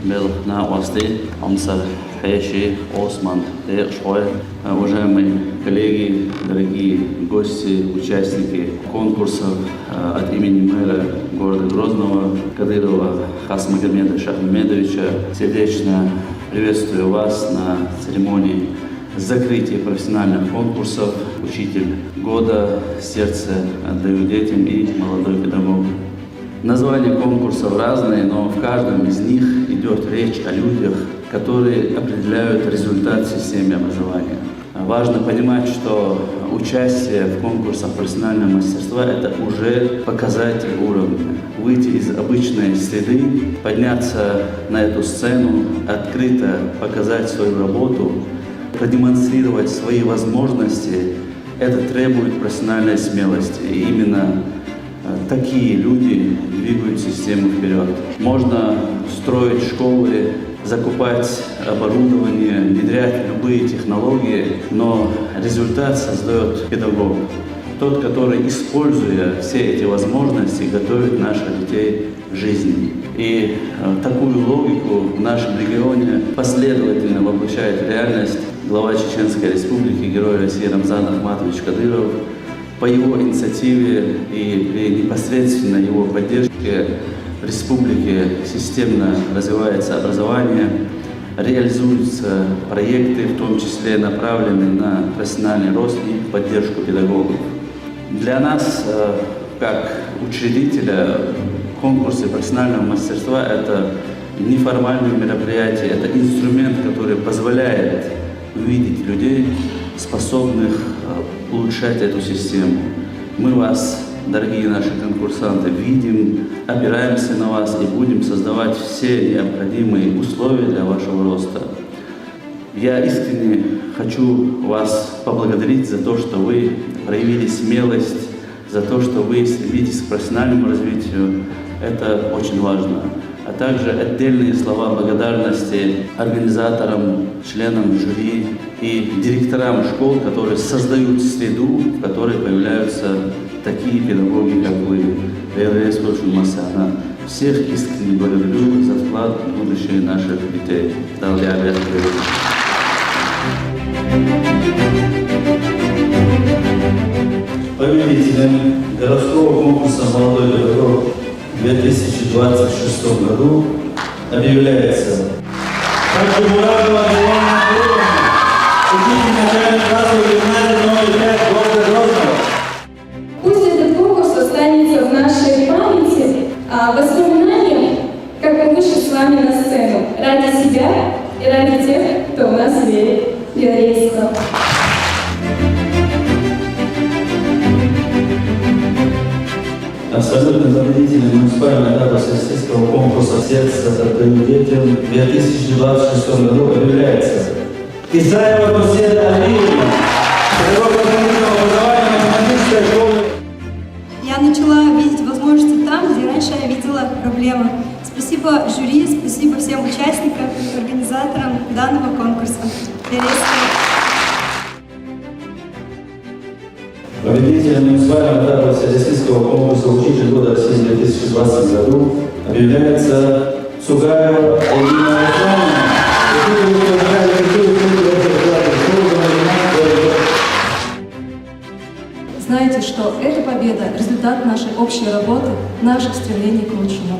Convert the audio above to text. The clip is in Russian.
был на власти, Амсар Хаяши, Осман, Шой, уважаемые коллеги, дорогие гости, участники конкурсов от имени мэра города Грозного Кадырова Хасмагомеда Шахмедовича. Сердечно приветствую вас на церемонии закрытия профессиональных конкурсов «Учитель года», «Сердце отдаю детям» и «Молодой педагог». Названия конкурсов разные, но в каждом из них идет речь о людях, которые определяют результат системы образования. Важно понимать, что участие в конкурсах профессионального мастерства – это уже показатель уровня. Выйти из обычной среды, подняться на эту сцену, открыто показать свою работу, продемонстрировать свои возможности – это требует профессиональной смелости. И именно такие люди двигают систему вперед. Можно строить школы, закупать оборудование, внедрять любые технологии, но результат создает педагог. Тот, который, используя все эти возможности, готовит наших детей к жизни. И такую логику в нашем регионе последовательно воплощает в реальность глава Чеченской Республики, герой России Рамзан Ахматович Кадыров. По его инициативе и при непосредственной его поддержке в республике системно развивается образование, реализуются проекты, в том числе направленные на профессиональный рост и поддержку педагогов. Для нас, как учредителя, конкурсы профессионального мастерства – это неформальное мероприятие, это инструмент, который позволяет увидеть людей, способных улучшать эту систему. Мы вас, дорогие наши конкурсанты, видим, опираемся на вас и будем создавать все необходимые условия для вашего роста. Я искренне хочу вас поблагодарить за то, что вы проявили смелость, за то, что вы стремитесь к профессиональному развитию. Это очень важно. А также отдельные слова благодарности организаторам, членам жюри и директорам школ, которые создают среду, в которой появляются такие педагоги, как вы. Всех искренне благодарю за вклад в будущее наших детей. Победителем городского конкурса «Молодой педагог» в 2026 году объявляется Хачимурадова Елена Андреевна, учитель начальной классовой гимназии номер 5 города Грозного. Пусть этот конкурс останется в нашей памяти воспоминанием, как мы вышли с вами на сцену ради себя и ради тех, кто в нас верит. Лиларейского. Абсолютным победителем муниципального этапа всероссийского конкурса «Сердце отдаю детям» в 2026 году объявляется Исаева Кусета Алиевна, педагог дополнительного образования математической школы. Я начала видеть возможности там, где раньше я видела проблемы. Спасибо жюри, спасибо всем участникам, организаторам данного конкурса. Победителем муниципального этапа всероссийского конкурса «Учитель года России» в 2020 году объявляется Цугаева Элина Александровна. Знайте, что эта победа – результат нашей общей работы, наших стремлений к лучшему.